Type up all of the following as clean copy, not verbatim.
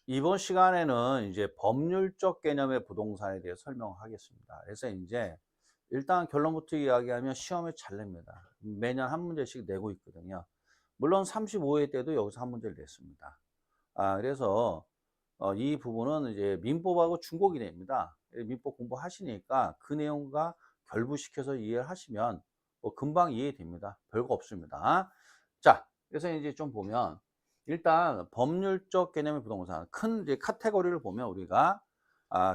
이번 시간에는 이제 법률적 개념의 부동산에 대해 설명하겠습니다. 그래서 이제 일단 결론부터 이야기하면 시험에 잘 냅니다. 매년 한 문제씩 내고 있거든요. 물론 35회 때도 여기서 한 문제를 냈습니다. 그래서 이 부분은 이제 민법하고 중복이 됩니다. 민법 공부하시니까 그 내용과 결부시켜서 이해를 하시면 뭐 금방 이해됩니다. 별거 없습니다. 자, 그래서 이제 좀 보면 일단 법률적 개념의 부동산 큰 이제 카테고리를 보면 우리가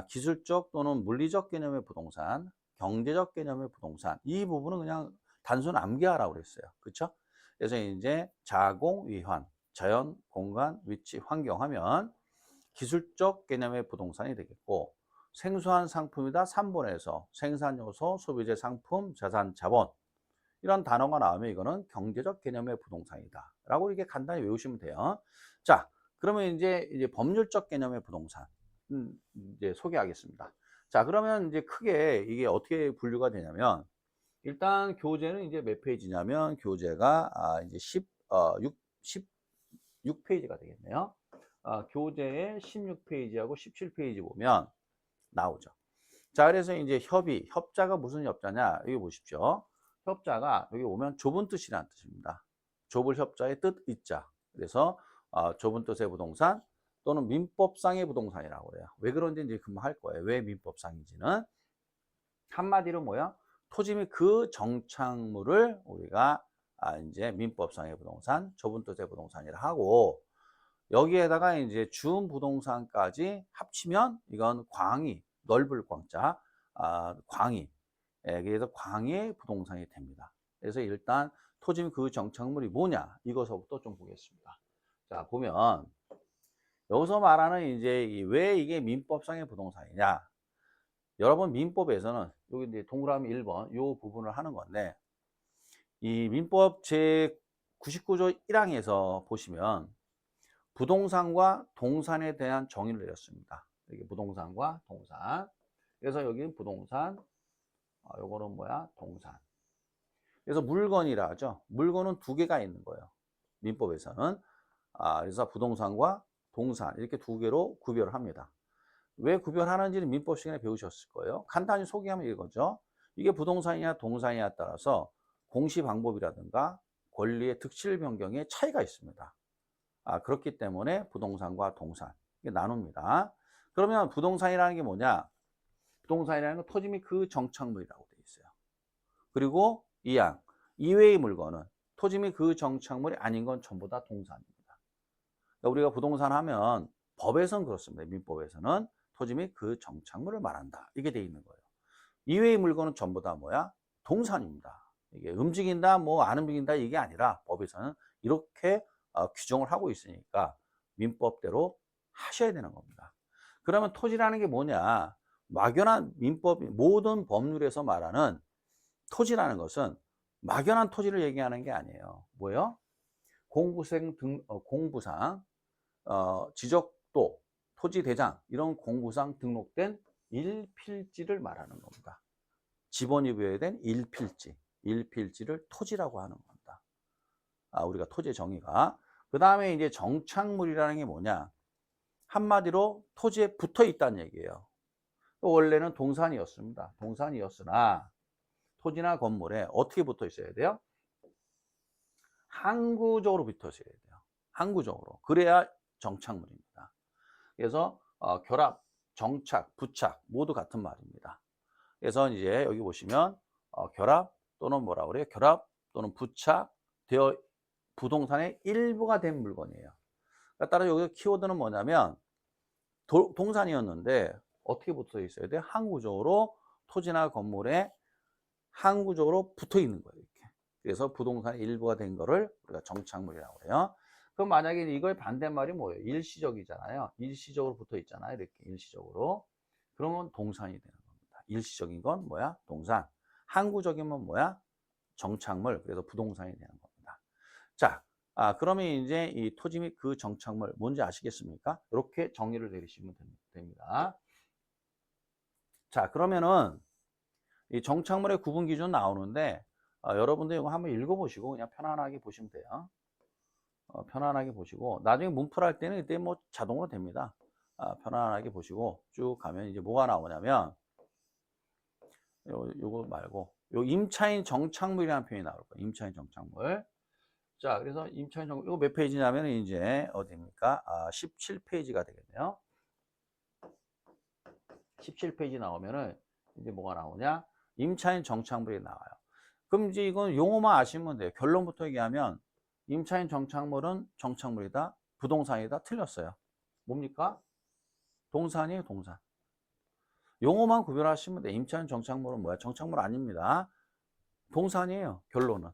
기술적 또는 물리적 개념의 부동산, 경제적 개념의 부동산 이 부분은 그냥 단순 암기하라고 그랬어요. 그렇죠? 그래서 이제 자공, 위환, 자연, 공간, 위치, 환경 하면 기술적 개념의 부동산이 되겠고 생소한 상품이다 3번에서 생산 요소, 소비재 상품, 자산, 자본 이런 단어가 나오면 이거는 경제적 개념의 부동산이다 라고 이렇게 간단히 외우시면 돼요. 자, 그러면 이제 법률적 개념의 부동산 이제 소개하겠습니다. 자, 그러면 이제 크게 이게 어떻게 분류가 되냐면 일단 교재는 이제 몇 페이지냐면 교재가 이제 16페이지가 되겠네요. 교재의 16페이지하고 17페이지 보면 나오죠. 자, 그래서 이제 협자가 무슨 협자냐? 여기 보십시오. 협자가 여기 오면 좁은 뜻이라는 뜻입니다. 좁을 협자의 뜻 있자. 그래서 좁은 뜻의 부동산 또는 민법상의 부동산이라고 그래요. 왜 그런지 이제 금방 할 거예요. 왜 민법상인지는 한마디로 뭐야? 토지 및 그 정착물을 우리가 이제 민법상의 부동산, 좁은 뜻의 부동산이라 하고 여기에다가 이제 준부동산까지 합치면 이건 광이 넓을 광자 광이 그래서 광의 부동산이 됩니다. 그래서 일단 토지 및 그 정착물이 뭐냐 이것부터 좀 보겠습니다. 자 보면 여기서 말하는 이제 왜 이게 민법상의 부동산이냐? 여러분 민법에서는 여기 이제 동그라미 1번 요 부분을 하는 건데 이 민법 제 99조 1항에서 보시면 부동산과 동산에 대한 정의를 내렸습니다. 여기 부동산과 동산. 그래서 여기 부동산, 요거는 뭐야? 동산. 그래서 물건이라 하죠. 물건은 두 개가 있는 거예요. 민법에서는. 그래서 부동산과 동산 이렇게 두 개로 구별을 합니다. 왜 구별하는지는 민법 시간에 배우셨을 거예요. 간단히 소개하면 이거죠. 이게 부동산이냐 동산이냐에 따라서 공시 방법이라든가 권리의 득실 변경에 차이가 있습니다. 그렇기 때문에 부동산과 동산 이게 나눕니다. 그러면 부동산이라는 게 뭐냐? 부동산이라는 건 토지 및 그 정착물이라고 되어 있어요. 그리고 이항 이외의 물건은 토지 및 그 정착물이 아닌 건 전부 다 동산입니다. 그러니까 우리가 부동산 하면 법에서는 그렇습니다. 민법에서는 토지 및 그 정착물을 말한다. 이게 돼 있는 거예요. 이외의 물건은 전부 다 뭐야? 동산입니다. 이게 움직인다, 뭐 안 움직인다 이게 아니라 법에서는 이렇게 규정을 하고 있으니까 민법대로 하셔야 되는 겁니다. 그러면 토지라는 게 뭐냐? 막연한 민법 모든 법률에서 말하는 토지라는 것은 막연한 토지를 얘기하는 게 아니에요. 뭐요? 공부상 지적도 토지 대장 이런 공부상 등록된 일필지를 말하는 겁니다. 지번이 부여된 일필지를 토지라고 하는 겁니다. 우리가 토지의 정의가. 그 다음에 이제 정착물이라는 게 뭐냐? 한마디로 토지에 붙어 있다는 얘기예요. 원래는 동산이었습니다. 동산이었으나 토지나 건물에 어떻게 붙어 있어야 돼요? 항구적으로 붙어 있어야 돼요. 항구적으로. 그래야 정착물입니다. 그래서 결합, 정착, 부착 모두 같은 말입니다. 그래서 이제 여기 보시면 결합 또는 뭐라 그래요? 결합 또는 부착되어 부동산의 일부가 된 물건이에요. 그러니까 따라 여기 키워드는 뭐냐면 동산이었는데 어떻게 붙어 있어야 돼? 항구적으로 토지나 건물에 항구적으로 붙어 있는 거예요. 이렇게. 그래서 부동산의 일부가 된 거를 우리가 정착물이라고 해요. 그럼 만약에 이거의 반대말이 뭐예요? 일시적이잖아요. 일시적으로 붙어 있잖아요. 이렇게 일시적으로. 그러면 동산이 되는 겁니다. 일시적인 건 뭐야? 동산. 항구적이면 뭐야? 정착물. 그래서 부동산이 되는 겁니다. 자, 그러면 이제 이 토지 및 그 정착물 뭔지 아시겠습니까? 이렇게 정의를 내리시면 됩니다. 자, 그러면은 이 정착물의 구분 기준 나오는데 여러분들 이거 한번 읽어보시고 그냥 편안하게 보시면 돼요. 편안하게 보시고 나중에 문풀할 때는 이때 뭐 자동으로 됩니다. 편안하게 보시고 쭉 가면 이제 뭐가 나오냐면 요거 말고 요 임차인 정착물이라는 표현이 나올 거예요. 임차인 정착물. 자, 그래서 임차인 정착물 이거 몇 페이지냐면 이제 어디입니까? 17페이지가 되겠네요. 17페이지 나오면은 이제 뭐가 나오냐? 임차인 정착물이 나와요. 그럼 이제 이건 용어만 아시면 돼요. 결론부터 얘기하면 임차인 정착물은 정착물이다. 부동산이다. 틀렸어요. 뭡니까? 동산이에요, 동산. 용어만 구별하시면 돼요. 임차인 정착물은 뭐야? 정착물 아닙니다. 동산이에요, 결론은.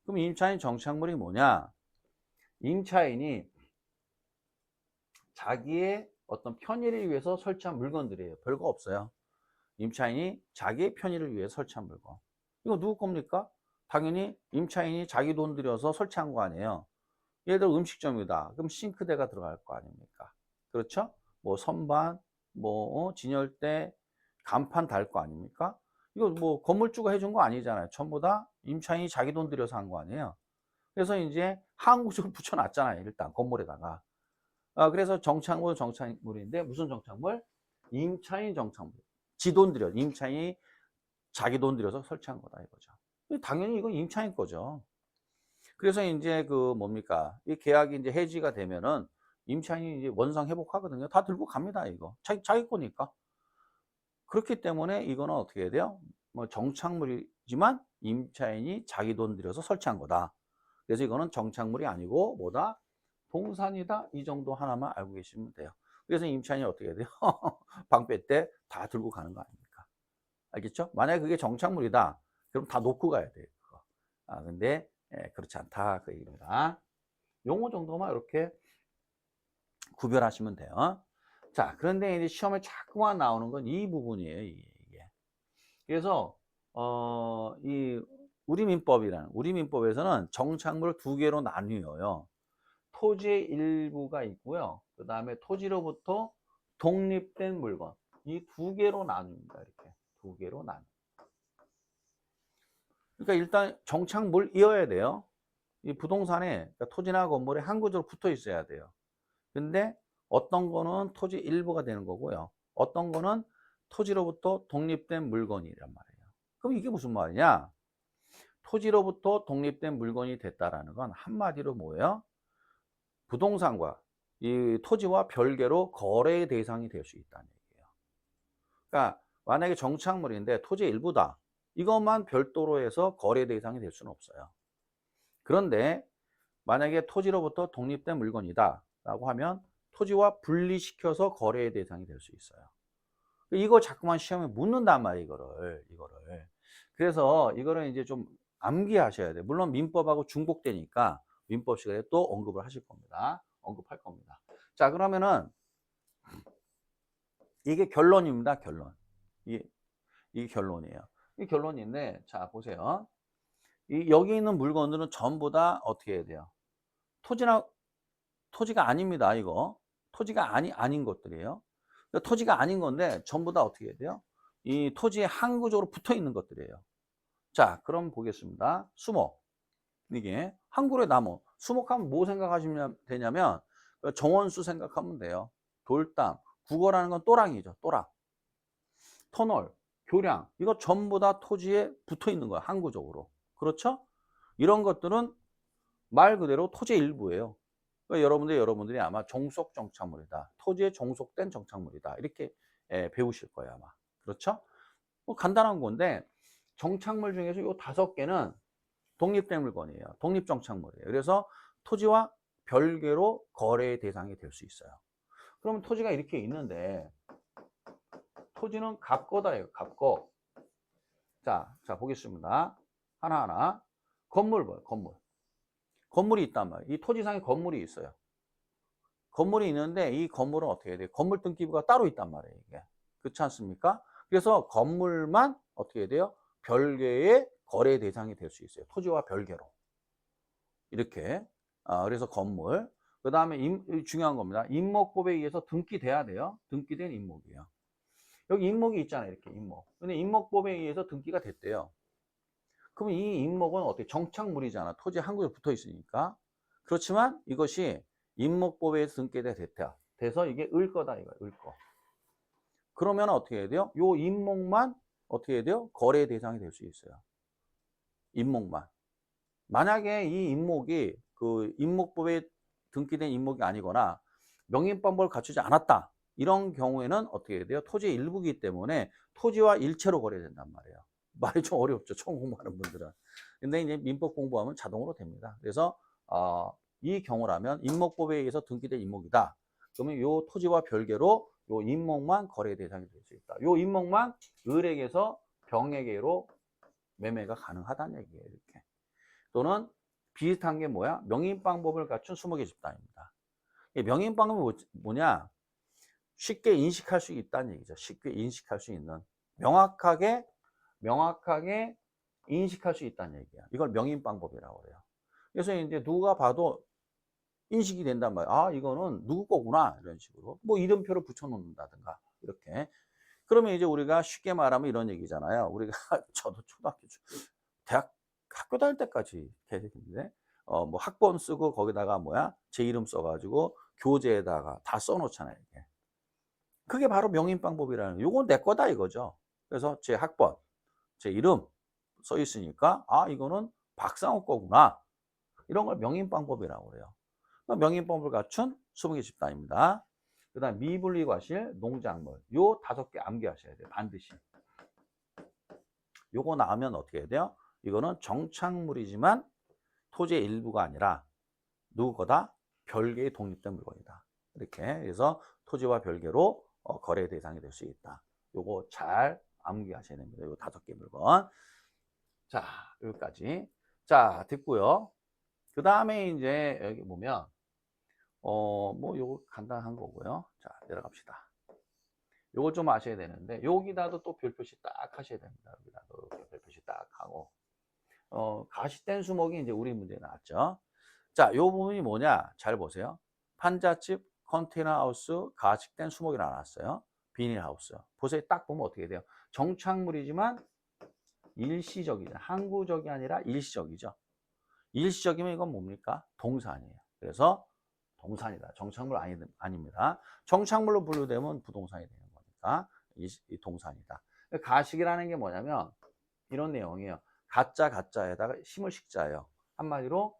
그럼 임차인 정착물이 뭐냐? 임차인이 자기의 어떤 편의를 위해서 설치한 물건들이에요. 별거 없어요. 임차인이 자기의 편의를 위해 설치한 물건. 이거 누구 겁니까? 당연히 임차인이 자기 돈 들여서 설치한 거 아니에요. 예를 들어 음식점이다. 그럼 싱크대가 들어갈 거 아닙니까? 그렇죠? 뭐 선반, 뭐 진열대, 간판 달 거 아닙니까? 이거 뭐 건물주가 해준 거 아니잖아요. 전부 다 임차인이 자기 돈 들여서 한 거 아니에요. 그래서 이제 한국적으로 붙여놨잖아요. 일단 건물에다가. 그래서 정착물인데 무슨 정착물? 임차인 정착물. 지 돈 들여. 임차인이 자기 돈 들여서 설치한 거다 이거죠. 당연히 이건 임차인 거죠. 그래서 이제 그 뭡니까? 이 계약이 이제 해지가 되면은 임차인이 이제 원상 회복하거든요. 다 들고 갑니다, 이거. 자기 거니까. 그렇기 때문에 이거는 어떻게 해야 돼요? 뭐 정착물이지만 임차인이 자기 돈 들여서 설치한 거다. 그래서 이거는 정착물이 아니고 뭐다? 동산이다. 이 정도 하나만 알고 계시면 돼요. 그래서 임차인이 어떻게 해야 돼요? 방빼 때 다 들고 가는 거 아닙니까? 알겠죠? 만약에 그게 정착물이다. 그럼 다 놓고 가야 돼요. 그거. 근데 그렇지 않다. 그 얘기입니다. 용어 정도만 이렇게 구별하시면 돼요. 자, 그런데 이제 시험에 자꾸만 나오는 건 이 부분이에요. 이게. 그래서 이 우리 민법에서는 정착물을 두 개로 나뉘어요. 토지의 일부가 있고요. 그 다음에 토지로부터 독립된 물건. 이 두 개로 나눕니다. 이렇게 두 개로 나눠. 그러니까 일단 정착물이어야 돼요. 이 부동산에 그러니까 토지나 건물에 항구적으로 붙어 있어야 돼요. 근데 어떤 거는 토지 일부가 되는 거고요. 어떤 거는 토지로부터 독립된 물건이란 말이에요. 그럼 이게 무슨 말이냐? 토지로부터 독립된 물건이 됐다라는 건 한마디로 뭐예요? 부동산과 이 토지와 별개로 거래의 대상이 될 수 있다는 얘기예요. 그러니까 만약에 정착물인데 토지의 일부다. 이것만 별도로 해서 거래 대상이 될 수는 없어요. 그런데 만약에 토지로부터 독립된 물건이다 라고 하면 토지와 분리시켜서 거래의 대상이 될 수 있어요. 이거 자꾸만 시험에 묻는단 말이에요, 이거를. 그래서 이거를 이제 좀 암기하셔야 돼요. 물론 민법하고 중복되니까 민법 시간에 또 언급을 하실 겁니다. 언급할 겁니다. 자, 그러면은 이게 결론입니다, 결론. 이게 결론이에요. 이 결론인데, 자, 보세요. 여기 있는 물건들은 전부 다 어떻게 해야 돼요? 토지가 아닙니다, 이거. 토지가 아닌 것들이에요. 그러니까 토지가 아닌 건데 전부 다 어떻게 해야 돼요? 이 토지에 항구적으로 붙어 있는 것들이에요. 자, 그럼 보겠습니다. 수목. 이게 항구의 나무. 수목하면 뭐 생각하시면 되냐면 정원수 생각하면 돼요. 돌담. 국어라는 건 또랑이죠. 또랑. 터널, 교량. 이거 전부 다 토지에 붙어 있는 거야. 항구적으로. 그렇죠? 이런 것들은 말 그대로 토지의 일부예요. 그러니까 여러분들이 아마 종속 정착물이다. 토지에 종속된 정착물이다. 이렇게 배우실 거예요, 아마. 그렇죠? 뭐 간단한 건데 정착물 중에서 이 5개는 독립된 물건이에요. 독립 정착물이에요. 그래서 토지와 별개로 거래의 대상이 될 수 있어요. 그러면 토지가 이렇게 있는데 토지는 갑거다예요. 갑거. 자 보겠습니다. 하나하나. 건물 봐요. 건물이 있단 말이에요. 이 토지상에 건물이 있어요. 건물이 있는데 이 건물은 어떻게 해야 돼요? 건물 등기부가 따로 있단 말이에요. 이게. 그렇지 않습니까? 그래서 건물만 어떻게 해야 돼요? 별개의 거래 대상이 될 수 있어요. 토지와 별개로. 이렇게. 그래서 건물. 그 다음에 중요한 겁니다. 임목법에 의해서 등기돼야 돼요. 등기된 임목이에요. 여기 임목이 있잖아요. 이렇게 임목. 근데 임목법에 의해서 등기가 됐대요. 그럼 이 임목은 어떻게 정착물이잖아. 토지 한 곳에 붙어 있으니까. 그렇지만 이것이 임목법에 등기가 돼서 이게 을 거다 이거야. 을 거. 그러면 어떻게 해야 돼요? 요 임목만 어떻게 해야 돼요? 거래 대상이 될 수 있어요. 임목만. 만약에 이 임목이 그 임목법에 등기된 임목이 아니거나 명인방법을 갖추지 않았다. 이런 경우에는 어떻게 해야 돼요? 토지의 일부이기 때문에 토지와 일체로 거래된단 말이에요. 말이 좀 어렵죠. 처음 공부하는 분들은. 근데 이제 민법 공부하면 자동으로 됩니다. 그래서 이 경우라면 임목법에 의해서 등기된 임목이다. 그러면 이 토지와 별개로 이 임목만 거래 대상이 될 수 있다. 이 임목만 을에게서 병에게로 매매가 가능하다는 얘기예요. 이렇게. 또는 비슷한 게 뭐야? 명인방법을 갖춘 20개 집단입니다. 명인방법은 뭐냐? 쉽게 인식할 수 있다는 얘기죠. 쉽게 인식할 수 있는. 명확하게 인식할 수 있다는 얘기야. 이걸 명인방법이라고 그래요. 그래서 이제 누가 봐도 인식이 된단 말이야. 아, 이거는 누구 거구나. 이런 식으로. 뭐 이름표를 붙여놓는다든가. 이렇게. 그러면 이제 우리가 쉽게 말하면 이런 얘기잖아요. 우리가, 저도 초등학교, 대학, 학교 다닐 때까지 계획했는데, 뭐 학번 쓰고 거기다가 뭐야? 제 이름 써가지고 교재에다가 다 써놓잖아요. 이게. 그게 바로 명인방법이라는 거. 요건 내 거다 이거죠. 그래서 제 학번, 제 이름 써 있으니까, 아, 이거는 박상욱 거구나. 이런 걸 명인방법이라고 그래요. 명인법을 갖춘 20개 집단입니다. 그 다음 미분리 과실, 농작물. 요 5개 암기하셔야 돼요. 반드시. 요거 나오면 어떻게 해야 돼요? 이거는 정착물이지만 토지의 일부가 아니라 누구 거다? 별개의 독립된 물건이다. 이렇게 해서 토지와 별개로 거래 대상이 될 수 있다. 요거 잘 암기하셔야 됩니다. 요 5개 물건. 자, 여기까지. 자, 됐고요. 그 다음에 이제 여기 보면 뭐 요거 간단한 거고요. 자, 내려갑시다. 요거 좀 아셔야 되는데 여기다도 또 별표시 딱 하셔야 됩니다. 여기다도 이렇게 별표시 딱 하고 가시된 수목이 이제 우리 문제에 나왔죠. 자, 요 부분이 뭐냐? 잘 보세요. 판잣집, 컨테이너 하우스, 가식된 수목이 나왔어요. 비닐하우스. 보세요. 딱 보면 어떻게 돼요? 정착물이지만 일시적이죠. 항구적이 아니라 일시적이죠. 일시적이면 이건 뭡니까? 동산이에요. 그래서 동산이다. 정착물 아닙니다. 정착물로 분류되면 부동산이 되는 거니까 이 동산이다. 가식이라는 게 뭐냐면 이런 내용이에요. 가짜에다가 심을 식자예요. 한마디로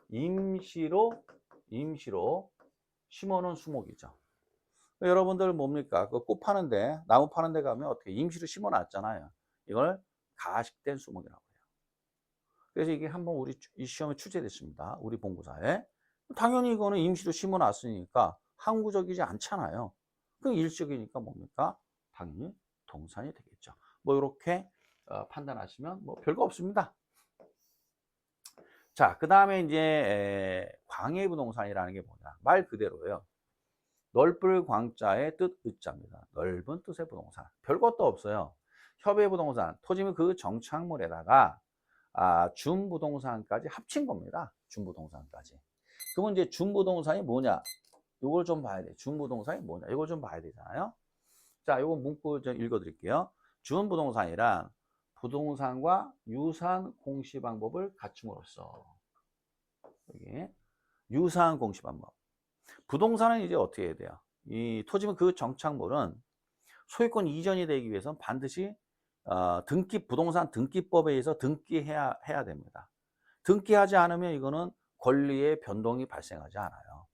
임시로 심어놓은 수목이죠. 여러분들 뭡니까? 그 꽃 파는데 나무 파는데 가면 어떻게 임시로 심어놨잖아요. 이걸 가식된 수목이라고 해요. 그래서 이게 한번 우리 이 시험에 출제됐습니다. 우리 본고사에. 당연히 이거는 임시로 심어놨으니까 항구적이지 않잖아요. 그럼 일시적이니까 뭡니까? 당연히 동산이 되겠죠. 뭐 이렇게 판단하시면 뭐 별거 없습니다. 자, 그 다음에 이제 광해부동산이라는 게 뭐냐? 말 그대로예요. 넓을 광자의 뜻 의자입니다. 넓은 뜻의 부동산. 별것도 없어요. 협의부동산, 토지면 그 정착물에다가 준부동산까지 합친 겁니다. 준부동산까지. 그러면 이제 준부동산이 뭐냐? 이걸 좀 봐야 돼. 준부동산이 뭐냐? 이걸 좀 봐야 되잖아요. 자, 이거 문구 좀 읽어드릴게요. 준부동산이란 부동산과 유사한 공시 방법을 갖춤으로써 여기 유사한 공시 방법. 부동산은 이제 어떻게 해야 돼요? 이 토지면 그 정착물은 소유권 이전이 되기 위해서는 반드시 부동산 등기법에 의해서 등기해야 됩니다. 등기하지 않으면 이거는 권리의 변동이 발생하지 않아요.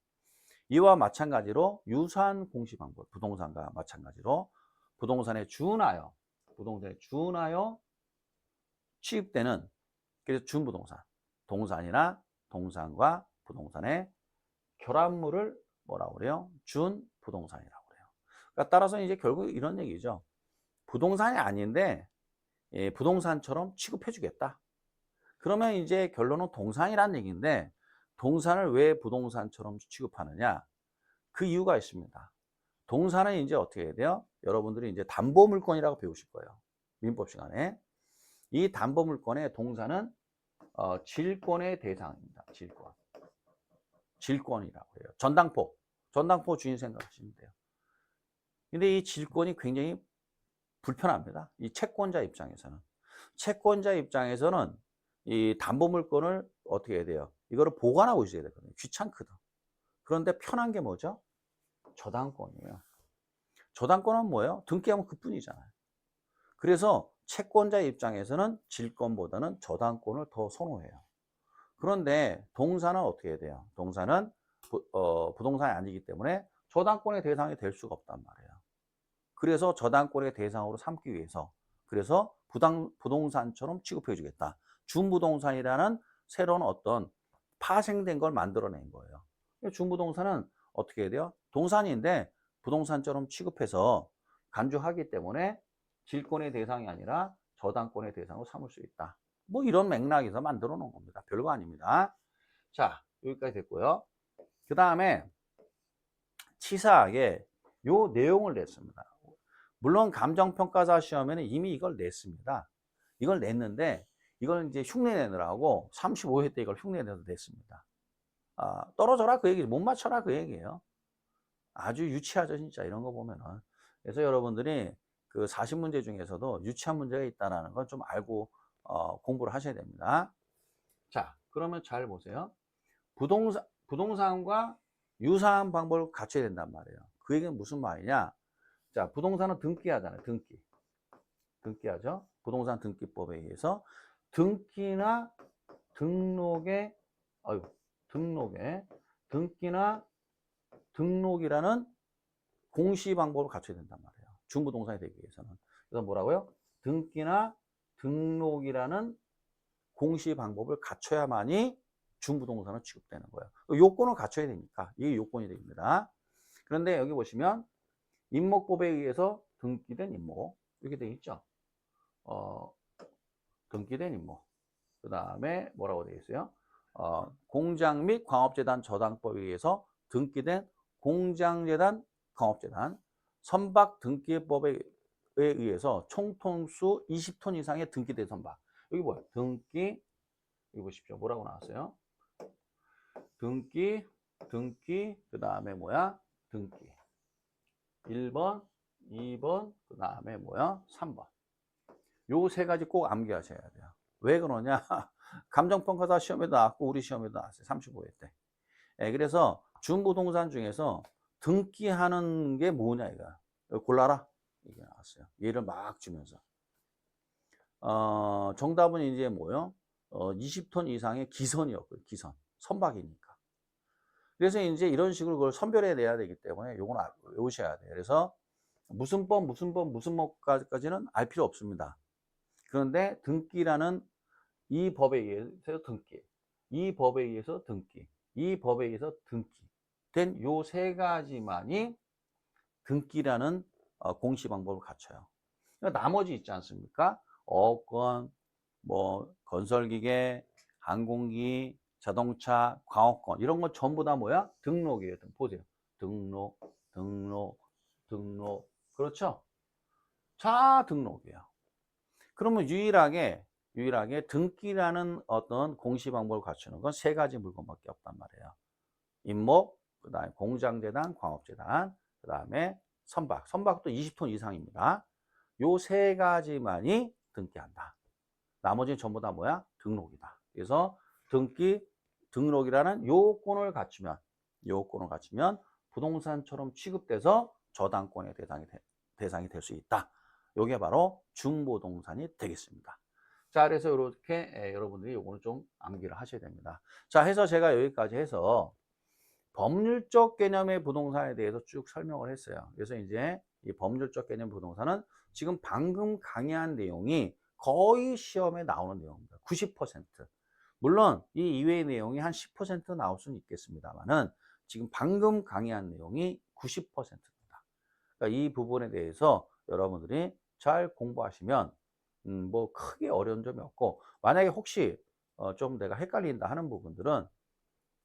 이와 마찬가지로 유사한 공시 방법, 부동산과 마찬가지로 부동산에 준하여 취입되는 그래서 준부동산, 동산이나 동산과 부동산의 결합물을 뭐라고 그래요? 준부동산이라고 그래요. 그러니까 따라서 이제 결국 이런 얘기죠. 부동산이 아닌데 부동산처럼 취급해 주겠다. 그러면 이제 결론은 동산이라는 얘기인데 동산을 왜 부동산처럼 취급하느냐? 그 이유가 있습니다. 동산은 이제 어떻게 해야 돼요? 여러분들이 이제 담보물권이라고 배우실 거예요. 민법 시간에. 이 담보물권의 동산은 질권의 대상입니다. 질권이라고 해요. 전당포 주인 생각하시면 돼요. 근데 이 질권이 굉장히 불편합니다. 이 채권자 입장에서는. 채권자 입장에서는 이 담보물권을 어떻게 해야 돼요? 이거를 보관하고 있어야 되거든요. 귀찮거든. 그런데 편한 게 뭐죠? 저당권이에요. 저당권은 뭐예요? 등기하면 그뿐이잖아요. 그래서 채권자 입장에서는 질권보다는 저당권을 더 선호해요. 그런데 동사는 어떻게 해야 돼요? 동사는 부동산이 아니기 때문에 저당권의 대상이 될 수가 없단 말이에요. 그래서 저당권의 대상으로 삼기 위해서 그래서 부동산처럼 취급해 주겠다. 준부동산이라는 새로운 어떤 파생된 걸 만들어낸 거예요. 준부동산은 어떻게 해야 돼요? 동산인데 부동산처럼 취급해서 간주하기 때문에 질권의 대상이 아니라 저당권의 대상으로 삼을 수 있다. 뭐 이런 맥락에서 만들어 놓은 겁니다. 별거 아닙니다. 자, 여기까지 됐고요. 그 다음에 치사하게 요 내용을 냈습니다. 물론 감정평가사 시험에는 이미 이걸 냈습니다. 이걸 냈는데 이걸 이제 흉내 내느라고 35회 때 이걸 흉내 내서 냈습니다. 떨어져라 그 얘기, 못 맞춰라 그 얘기예요. 아주 유치하죠 진짜 이런 거 보면은. 그래서 여러분들이 그 40문제 중에서도 유치한 문제가 있다는 건 좀 알고 공부를 하셔야 됩니다. 자, 그러면 잘 보세요. 부동산과 유사한 방법을 갖춰야 된단 말이에요. 그 얘기는 무슨 말이냐? 자, 부동산은 등기하잖아요. 등기하죠. 부동산 등기법에 의해서 등기나 등록에 등기나 등록이라는 공시 방법을 갖춰야 된단 말이에요. 중부동산이 되기 위해서는. 그래서 뭐라고요? 등기나 등록이라는 공시 방법을 갖춰야만이 중부동산은 취급되는 거예요. 요건을 갖춰야 되니까 이게 요건이 됩니다. 그런데 여기 보시면 임목법에 의해서 등기된 임목 이렇게 되어 있죠. 등기된 임목. 그 다음에 뭐라고 되어 있어요? 공장 및 광업재단 저당법에 의해서 등기된 공장재단, 광업재단, 선박 등기법에 의해서 총톤수 20톤 이상의 등기된 선박. 여기 뭐야? 등기, 여기 보십시오. 뭐라고 나왔어요? 등기, 그 다음에 뭐야? 등기. 1번, 2번, 그 다음에 뭐야? 3번. 요 세 가지 꼭 암기하셔야 돼요. 왜 그러냐? 감정평가사 시험에도 나왔고 우리 시험에도 나왔어요. 35회 때. 그래서 준부동산 중에서 등기하는 게 뭐냐 이거야. 골라라. 이게 나왔어요. 예를 막 주면서. 정답은 이제 뭐요? 20톤 이상의 기선이었고요. 기선. 선박이니까. 그래서 이제 이런 식으로 그걸 선별해 내야 되기 때문에 요건 외우셔야 돼요. 그래서 무슨 법까지는 알 필요 없습니다. 그런데 등기라는 이 법에 의해서 등기, 이 법에 의해서 등기, 이 법에 의해서 등기 된 요 세 가지만이 등기라는 공시 방법을 갖춰요. 그러니까 나머지 있지 않습니까? 어권, 뭐 건설기계, 항공기, 자동차, 광업권 이런 거 전부 다 뭐야? 등록이에요. 보세요. 등록, 그렇죠? 자, 등록이에요. 그러면 유일하게 등기라는 어떤 공시 방법을 갖추는 건 세 가지 물건밖에 없단 말이에요. 임목, 그 다음에 공장재단, 광업재단, 그 다음에 선박도 20톤 이상입니다. 요 세 가지만이 등기한다. 나머지는 전부 다 뭐야? 등록이다. 그래서 등록이라는 요건을 갖추면 부동산처럼 취급돼서 저당권의 대상이 될 수 있다. 요게 바로 중부동산이 되겠습니다. 자, 그래서 이렇게 여러분들이 요거는 좀 암기를 하셔야 됩니다. 자, 해서 제가 여기까지 해서 법률적 개념의 부동산에 대해서 쭉 설명을 했어요. 그래서 이제 이 법률적 개념 부동산은 지금 방금 강의한 내용이 거의 시험에 나오는 내용입니다. 90%. 물론 이 이외의 내용이 한 10% 나올 수는 있겠습니다만은 지금 방금 강의한 내용이 90%입니다. 그러니까 이 부분에 대해서 여러분들이 잘 공부하시면 뭐 크게 어려운 점이 없고, 만약에 혹시 좀 내가 헷갈린다 하는 부분들은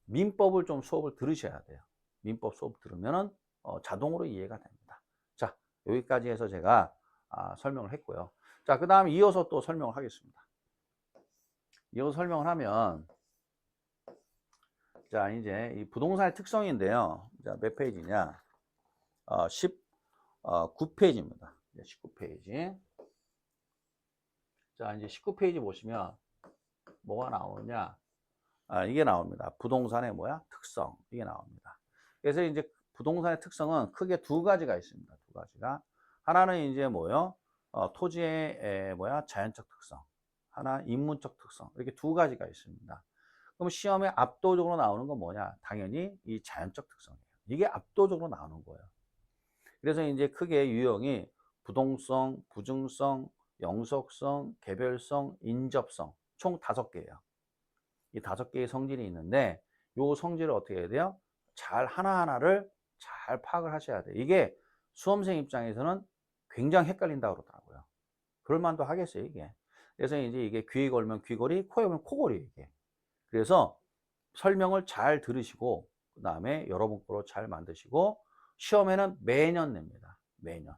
민법을 좀 수업을 들으셔야 돼요. 민법 수업 들으면은 자동으로 이해가 됩니다. 자, 여기까지 해서 제가 설명을 했고요. 자, 그 다음에 이어서 또 설명을 하겠습니다. 이어서 설명을 하면, 자, 이제 이 부동산의 특성인데요. 자, 몇 페이지냐? 19페이지입니다. 19페이지. 자, 이제 19페이지 보시면 뭐가 나오느냐? 이게 나옵니다. 부동산의 뭐야? 특성. 이게 나옵니다. 그래서 이제 부동산의 특성은 크게 두 가지가 있습니다. 두 가지가. 하나는 이제 뭐요? 토지의 뭐야? 자연적 특성. 하나 인문적 특성. 이렇게 두 가지가 있습니다. 그럼 시험에 압도적으로 나오는 건 뭐냐? 당연히 이 자연적 특성이에요. 이게 압도적으로 나오는 거예요. 그래서 이제 크게 유형이 부동성, 부증성, 영속성, 개별성, 인접성 총 5개예요. 이 5개의 성질이 있는데 요 성질을 어떻게 해야 돼요? 잘 하나하나를 잘 파악을 하셔야 돼요. 이게 수험생 입장에서는 굉장히 헷갈린다고 그러더라고요. 그럴만도 하겠어요, 이게. 그래서 이제 이게 귀에 걸면 귀걸이, 코에 걸면 코걸이 이게. 그래서 설명을 잘 들으시고 그다음에 여러분 거로 잘 만드시고 시험에는 매년 냅니다. 매년.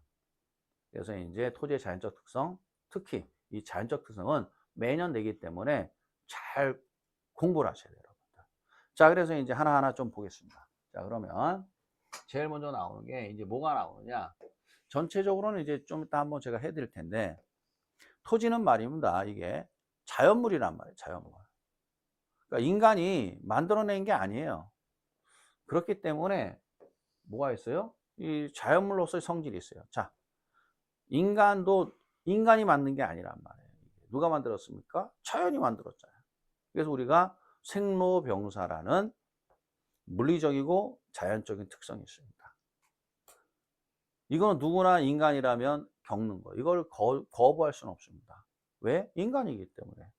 그래서 이제 토지의 자연적 특성, 특히 이 자연적 특성은 매년 내기 때문에 잘 공부를 하셔야 돼요, 여러분들. 자, 그래서 이제 하나하나 좀 보겠습니다. 자, 그러면 제일 먼저 나오는 게 이제 뭐가 나오느냐? 전체적으로는 이제 좀 이따 한번 제가 해드릴 텐데 토지는 말입니다. 이게 자연물이란 말이에요, 자연물. 그러니까 인간이 만들어낸 게 아니에요. 그렇기 때문에 뭐가 있어요? 이 자연물로서의 성질이 있어요. 자, 인간도 인간이 만든 게 아니란 말이에요. 누가 만들었습니까? 자연이 만들었잖아요. 그래서 우리가 생로병사라는 물리적이고 자연적인 특성이 있습니다. 이거는 누구나 인간이라면 겪는 거예요. 이걸 거부할 수는 없습니다. 왜? 인간이기 때문에.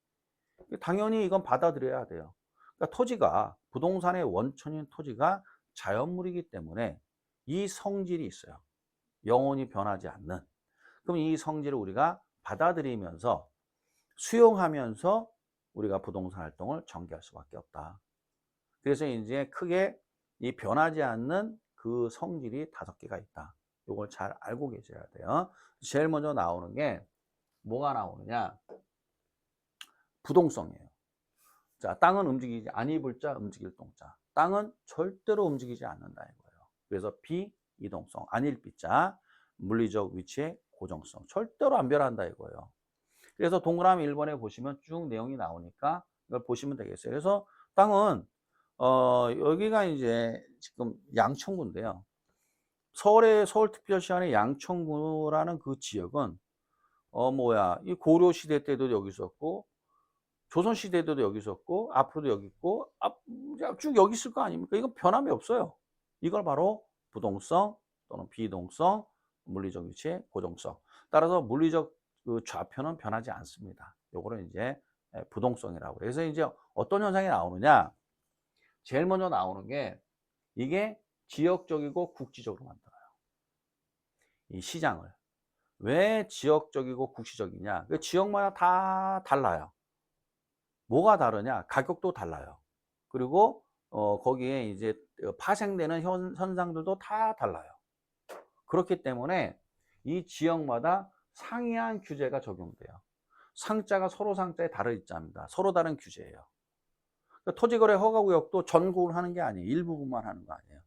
당연히 이건 받아들여야 돼요. 그러니까 토지가 부동산의 원천인 토지가 자연물이기 때문에 이 성질이 있어요. 영원히 변하지 않는. 그럼 이 성질을 우리가 받아들이면서 수용하면서 우리가 부동산 활동을 전개할 수밖에 없다. 그래서 이제 크게 이 변하지 않는 그 성질이 5개가 있다. 이걸 잘 알고 계셔야 돼요. 제일 먼저 나오는 게 뭐가 나오느냐? 부동성이에요. 자, 땅은 움직이지 아니불 자 움직일 동자. 땅은 절대로 움직이지 않는다 이거예요. 그래서 비이동성, 아닐비자, 물리적 위치의 고정성. 절대로 안 변한다 이거예요. 그래서 동그라미 1번에 보시면 쭉 내용이 나오니까 이걸 보시면 되겠어요. 그래서 땅은 여기가 이제 지금 양천구인데요. 서울특별시안의 양천구라는 그 지역은 이 고려 시대 때도 여기 있었고 조선시대 때도 여기 있었고 앞으로도 여기 있고 쭉 여기 있을 거 아닙니까? 이건 변함이 없어요. 이걸 바로 부동성 또는 비동성, 물리적 위치, 고정성. 따라서 물리적 그 좌표는 변하지 않습니다. 요거는 이제 부동성이라고. 그래서 이제 어떤 현상이 나오느냐? 제일 먼저 나오는 게 이게 지역적이고 국지적으로 만들어요. 이 시장을. 왜 지역적이고 국지적이냐? 그 지역마다 다 달라요. 뭐가 다르냐? 가격도 달라요. 그리고 거기에 이제 파생되는 현상들도 다 달라요. 그렇기 때문에 이 지역마다 상이한 규제가 적용돼요. 상자가 서로 상자에 다른 입자입니다. 서로 다른 규제예요. 그러니까 토지거래 허가구역도 전국을 하는 게 아니에요. 일부분만 하는 거 아니에요.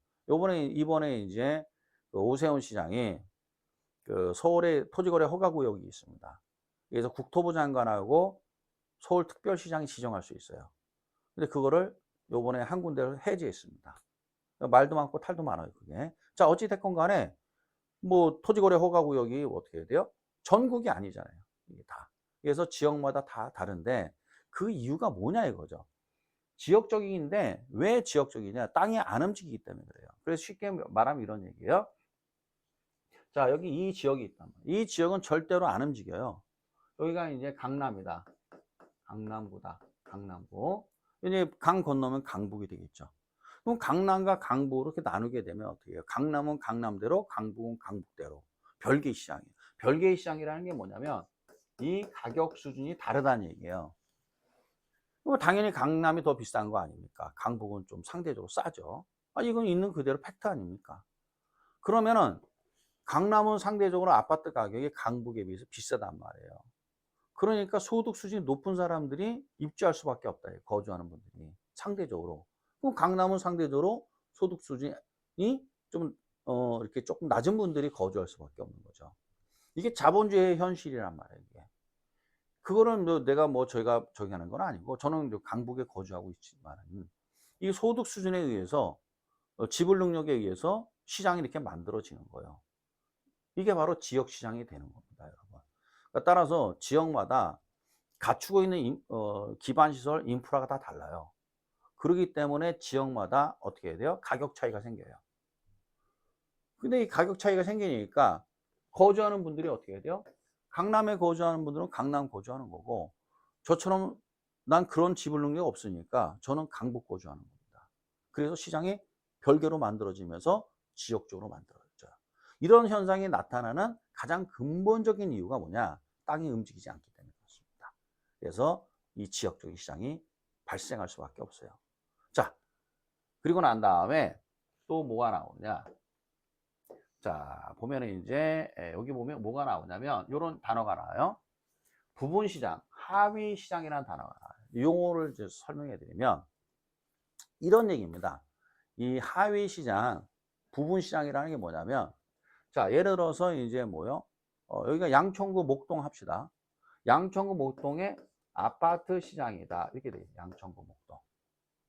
이번에 이제 그 오세훈 시장이 그 서울에 토지거래 허가구역이 있습니다. 그래서 국토부 장관하고 서울특별시장이 지정할 수 있어요. 근데 그거를 요번에 한 군데를 해제했습니다. 말도 많고 탈도 많아요, 그게. 자, 어찌됐건 간에 뭐 토지거래 허가구역이 어떻게 해야 돼요? 전국이 아니잖아요. 이게 다. 그래서 지역마다 다 다른데 그 이유가 뭐냐 이거죠. 지역적인데 왜 지역적이냐? 땅이 안 움직이기 때문에 그래요. 그래서 쉽게 말하면 이런 얘기예요. 자, 여기 이 지역이 있단 말이에요. 이 지역은 절대로 안 움직여요. 여기가 이제 강남이다. 강남구다. 강남구. 이제 강 건너면 강북이 되겠죠. 그럼 강남과 강북 이렇게 나누게 되면 어떻게 해요? 강남은 강남대로, 강북은 강북대로. 별개의 시장이에요. 별개의 시장이라는 게 뭐냐면 이 가격 수준이 다르다는 얘기예요. 당연히 강남이 더 비싼 거 아닙니까? 강북은 좀 상대적으로 싸죠. 이건 있는 그대로 팩트 아닙니까? 그러면은 강남은 상대적으로 아파트 가격이 강북에 비해서 비싸단 말이에요. 그러니까 소득 수준이 높은 사람들이 입주할 수밖에 없다. 거주하는 분들이 상대적으로. 그럼 강남은 상대적으로 소득 수준이 좀 이렇게 조금 낮은 분들이 거주할 수밖에 없는 거죠. 이게 자본주의의 현실이란 말이에요. 이게. 그거는 뭐 내가 뭐 저희가 저기 하는 건 아니고 저는 강북에 거주하고 있지만 이 소득 수준에 의해서 지불 능력에 의해서 시장이 이렇게 만들어지는 거예요. 이게 바로 지역 시장이 되는 겁니다, 여러분. 그러니까 따라서 지역마다 갖추고 있는 기반 시설, 인프라가 다 달라요. 그러기 때문에 지역마다 어떻게 해야 돼요? 가격 차이가 생겨요. 근데 이 가격 차이가 생기니까 거주하는 분들이 어떻게 해야 돼요? 강남에 거주하는 분들은 강남 거주하는 거고, 저처럼 난 그런 지불 능력이 없으니까 저는 강북 거주하는 겁니다. 그래서 시장이 별개로 만들어지면서 지역적으로 만들어져요. 이런 현상이 나타나는 가장 근본적인 이유가 뭐냐? 땅이 움직이지 않기 때문에 그렇습니다. 그래서 이 지역적인 시장이 발생할 수밖에 없어요. 자, 그리고 난 다음에 또 뭐가 나오냐? 자, 보면은 이제 여기 보면 뭐가 나오냐면 이런 단어가 나와요. 부분 시장, 하위 시장이라는 단어가 나와요. 용어를 이제 설명해 드리면 이런 얘기입니다. 이 하위 시장, 부분 시장이라는 게 뭐냐면, 자, 예를 들어서 이제 뭐요? 여기가 양천구 목동 합시다. 양천구 목동의 아파트 시장이다. 이렇게 돼요. 양천구 목동.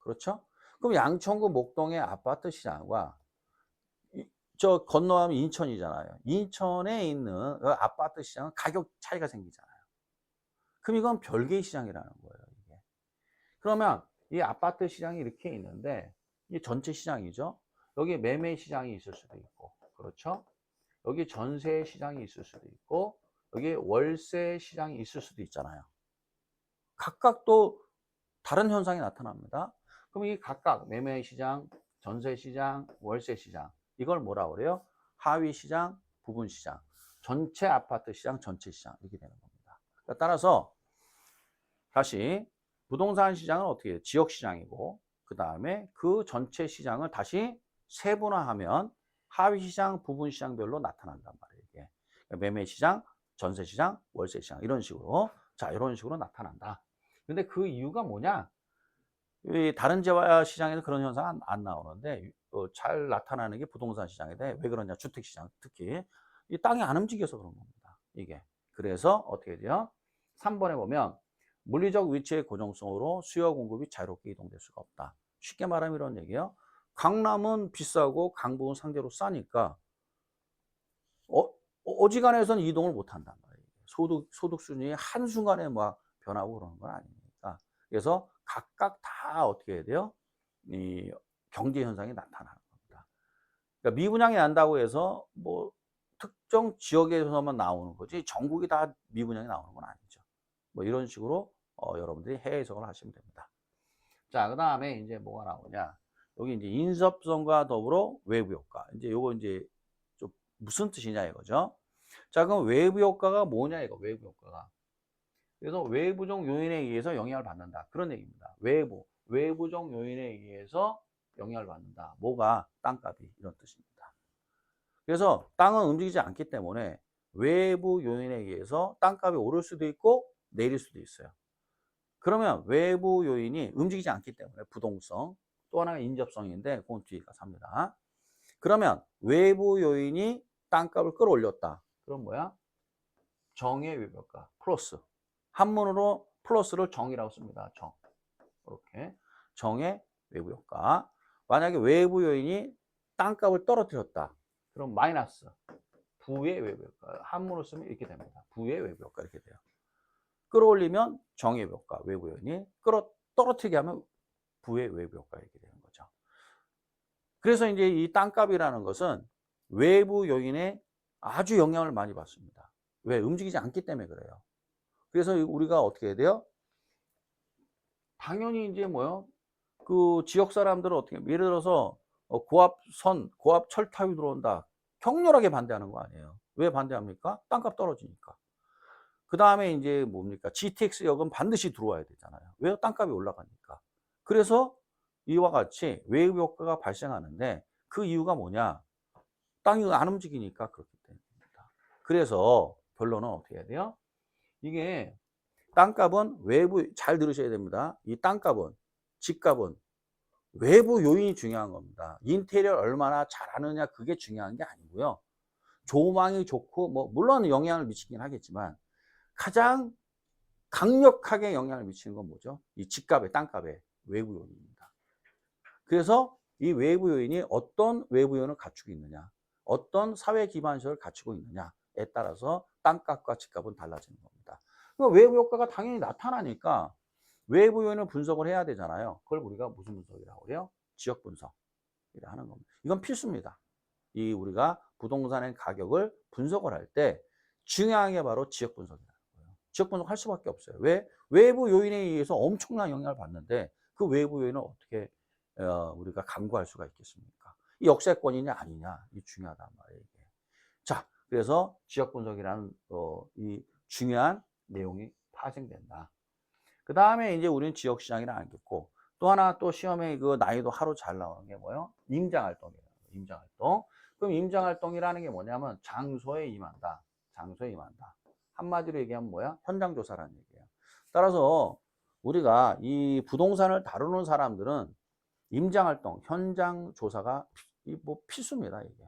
그렇죠? 그럼 양천구 목동의 아파트 시장과 저 건너가면 인천이잖아요. 인천에 있는 그 아파트 시장은 가격 차이가 생기잖아요. 그럼 이건 별개의 시장이라는 거예요, 이게. 그러면 이 아파트 시장이 이렇게 있는데 이 전체 시장이죠. 여기 매매 시장이 있을 수도 있고, 그렇죠? 여기 전세 시장이 있을 수도 있고, 여기 월세 시장이 있을 수도 있잖아요. 각각 또 다른 현상이 나타납니다. 그럼 이 각각 매매 시장, 전세 시장, 월세 시장, 이걸 뭐라 그래요? 하위 시장, 부분 시장, 전체 아파트 시장, 전체 시장 이렇게 되는 겁니다. 그러니까 따라서 다시 부동산 시장은 어떻게 해요? 지역 시장이고 그 다음에 그 전체 시장을 다시 세분화하면 하위 시장, 부분 시장별로 나타난단 말이에요. 이게 그러니까 매매 시장, 전세 시장, 월세 시장 이런 식으로 자 이런 식으로 나타난다. 근데 그 이유가 뭐냐? 이 다른 재화 시장에서 그런 현상 안 나오는데 잘 나타나는 게 부동산 시장인데 왜 그러냐? 주택 시장 특히 이 땅이 안 움직여서 그런 겁니다. 이게 그래서 어떻게 돼요? 3번에 보면 물리적 위치의 고정성으로 수요 공급이 자유롭게 이동될 수가 없다. 쉽게 말하면 이런 얘기예요. 강남은 비싸고 강북은 상대로 싸니까 어지간해서는 이동을 못 한단 말이에요. 소득 수준이 한순간에 막 변하고 그러는 건 아니니까. 그래서 각각 다 어떻게 해야 돼요? 이 경제 현상이 나타나는 겁니다. 그러니까 미분양이 난다고 해서 뭐 특정 지역에서만 나오는 거지 전국이 다 미분양이 나오는 건 아니죠. 뭐 이런 식으로 여러분들이 해외 해석을 하시면 됩니다. 자, 그 다음에 이제 뭐가 나오냐? 여기 이제 인접성과 더불어 외부 효과. 이제 요거 이제 좀 무슨 뜻이냐 이거죠. 자, 그럼 외부 효과가 뭐냐 이거 외부 효과가. 그래서 외부적 요인에 의해서 영향을 받는다. 그런 얘기입니다. 외부적 요인에 의해서 영향을 받는다. 뭐가? 땅값이 이런 뜻입니다. 그래서 땅은 움직이지 않기 때문에 외부 요인에 의해서 땅값이 오를 수도 있고 내릴 수도 있어요. 그러면 외부 요인이 움직이지 않기 때문에 부동성 또 하나가 인접성인데 그건 뒤에 가서 합니다. 그러면 외부 요인이 땅값을 끌어올렸다. 그럼 뭐야? 정의 외벽가 플러스 한문으로 플러스를 정이라고 씁니다. 정 이렇게 정의 외부 효과. 만약에 외부 요인이 땅값을 떨어뜨렸다. 그럼 마이너스 부의 외부 효과. 한문으로 쓰면 이렇게 됩니다. 부의 외부 효과 이렇게 돼요. 끌어올리면 정의 외부 효과 외부 요인이 떨어뜨리게 하면 부의 외부 효과 이렇게 되는 거죠. 그래서 이제 이 땅값이라는 것은 외부 요인에 아주 영향을 많이 받습니다. 왜? 움직이지 않기 때문에 그래요. 그래서 우리가 어떻게 해야 돼요? 당연히 이제 뭐요? 그 지역 사람들은 어떻게, 예를 들어서 고압 철탑이 들어온다. 격렬하게 반대하는 거 아니에요. 왜 반대합니까? 땅값 떨어지니까. 그 다음에 이제 뭡니까? GTX역은 반드시 들어와야 되잖아요. 왜요? 땅값이 올라가니까. 그래서 이와 같이 웨이브 효과가 발생하는데 그 이유가 뭐냐? 땅이 안 움직이니까 그렇기 때문입니다. 그래서 결론은 어떻게 해야 돼요? 이게 땅값은 외부, 잘 들으셔야 됩니다. 이 땅값은, 집값은 외부 요인이 중요한 겁니다. 인테리어를 얼마나 잘하느냐 그게 중요한 게 아니고요. 조망이 좋고 뭐 물론 영향을 미치긴 하겠지만 가장 강력하게 영향을 미치는 건 뭐죠? 이 집값에, 땅값에 외부 요인입니다. 그래서 이 외부 요인이 어떤 외부 요인을 갖추고 있느냐, 어떤 사회 기반시설을 갖추고 있느냐에 따라서 땅값과 집값은 달라지는 겁니다. 그러니까 외부 효과가 당연히 나타나니까 외부 요인을 분석을 해야 되잖아요. 그걸 우리가 무슨 분석이라고 해요? 지역 분석이라 하는 겁니다. 이건 필수입니다. 이 우리가 부동산의 가격을 분석을 할 때 중요한 게 바로 지역 분석이라는 거예요. 지역 분석할 수밖에 없어요. 왜? 외부 요인에 의해서 엄청난 영향을 받는데 그 외부 요인을 어떻게 우리가 간과할 수가 있겠습니까? 이 역세권이냐 아니냐 이 중요하단 말이에요. 이게. 자, 그래서 지역 분석이라는 이 중요한 내용이 파생된다. 그 다음에 이제 우리는 지역 시장이라 알겠고, 또 하나 또 시험에 그 난이도 하루 잘 나오는 게 뭐예요? 임장활동이에요. 임장활동. 그럼 임장활동이라는 게 뭐냐면 장소에 임한다. 장소에 임한다. 한마디로 얘기하면 뭐야? 현장 조사라는 얘기예요. 따라서 우리가 이 부동산을 다루는 사람들은 임장활동, 현장 조사가 뭐 필수입니다, 이게.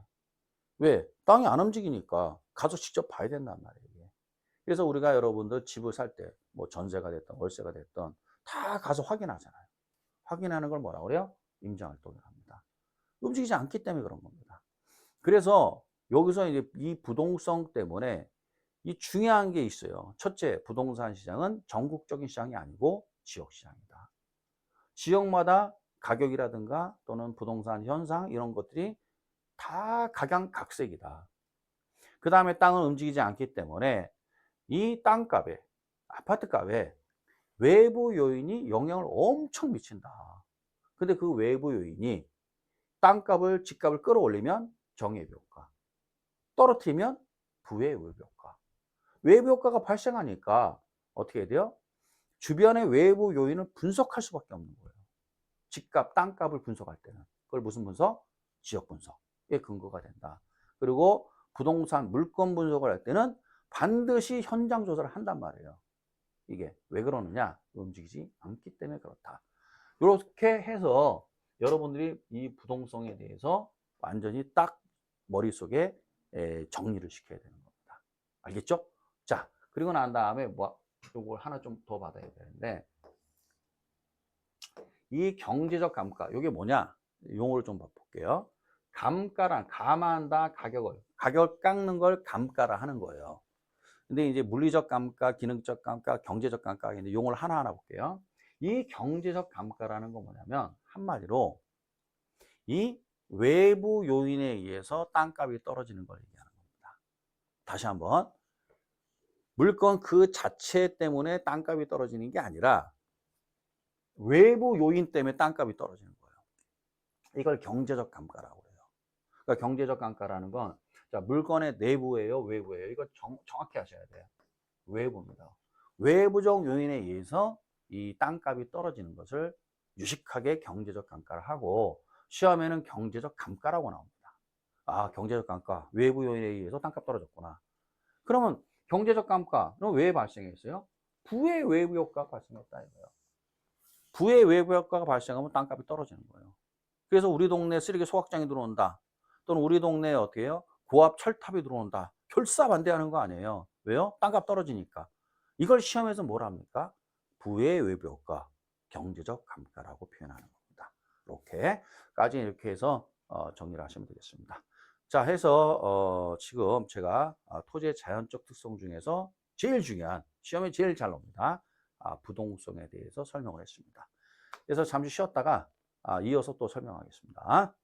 왜? 땅이 안 움직이니까 가서 직접 봐야 된단 말이에요. 이게. 그래서 우리가 여러분들 집을 살 때 뭐 전세가 됐든 월세가 됐든 다 가서 확인하잖아요. 확인하는 걸 뭐라고 그래요? 임장활동이라고 합니다. 움직이지 않기 때문에 그런 겁니다. 그래서 여기서 이제 이 부동성 때문에 이 중요한 게 있어요. 첫째, 부동산 시장은 전국적인 시장이 아니고 지역 시장이다. 지역마다 가격이라든가 또는 부동산 현상 이런 것들이 다 각양각색이다. 그 다음에 땅은 움직이지 않기 때문에 이 땅값에, 아파트값에 외부 요인이 영향을 엄청 미친다. 근데 그 외부 요인이 땅값을, 집값을 끌어올리면 정예비 효과, 떨어뜨리면 부의 외부 효과. 외부 효과가 발생하니까 어떻게 돼요? 주변의 외부 요인을 분석할 수밖에 없는 거예요. 집값, 땅값을 분석할 때는. 그걸 무슨 분석? 지역 분석에 근거가 된다. 그리고 부동산 물건 분석을 할 때는 반드시 현장 조사를 한단 말이에요. 이게 왜 그러느냐? 움직이지 않기 때문에 그렇다. 이렇게 해서 여러분들이 이 부동성에 대해서 완전히 딱 머릿속에 정리를 시켜야 되는 겁니다. 알겠죠? 자, 그리고 난 다음에 뭐 요걸 하나 좀 더 받아야 되는데, 이 경제적 감가, 이게 뭐냐? 용어를 좀 볼게요. 감가란, 감한다, 가격을 깎는 걸 감가라 하는 거예요. 근데 이제 물리적 감가, 기능적 감가, 경제적 감가, 이제 용어를 하나하나 볼게요. 이 경제적 감가라는 건 뭐냐면, 한마디로 이 외부 요인에 의해서 땅값이 떨어지는 걸 얘기하는 겁니다. 다시 한번. 물건 그 자체 때문에 땅값이 떨어지는 게 아니라 외부 요인 때문에 땅값이 떨어지는 거예요. 이걸 경제적 감가라고 해요. 그러니까 경제적 감가라는 건, 자, 물건의 내부예요, 외부예요? 이거 정확히 하셔야 돼요. 외부입니다. 외부적 요인에 의해서 이 땅값이 떨어지는 것을 유식하게 경제적 감가를 하고, 시험에는 경제적 감가라고 나옵니다. 아, 경제적 감가, 외부 요인에 의해서 땅값 떨어졌구나. 그러면 경제적 감가는 왜 발생했어요? 부의 외부 효과가 발생했다 이거예요. 부의 외부 효과가 발생하면 땅값이 떨어지는 거예요. 그래서 우리 동네 쓰레기 소각장이 들어온다. 또는 우리 동네에 어떻게 해요? 고압 철탑이 들어온다. 결사반대하는 거 아니에요. 왜요? 땅값 떨어지니까. 이걸 시험에서 뭘 합니까? 부의 외부 효과, 경제적 감가라고 표현하는 겁니다. 이렇게까지 이렇게 해서 정리를 하시면 되겠습니다. 자, 해서 지금 제가 토지의 자연적 특성 중에서 제일 중요한, 시험에 제일 잘 나옵니다. 부동성에 대해서 설명을 했습니다. 그래서 잠시 쉬었다가 이어서 또 설명하겠습니다.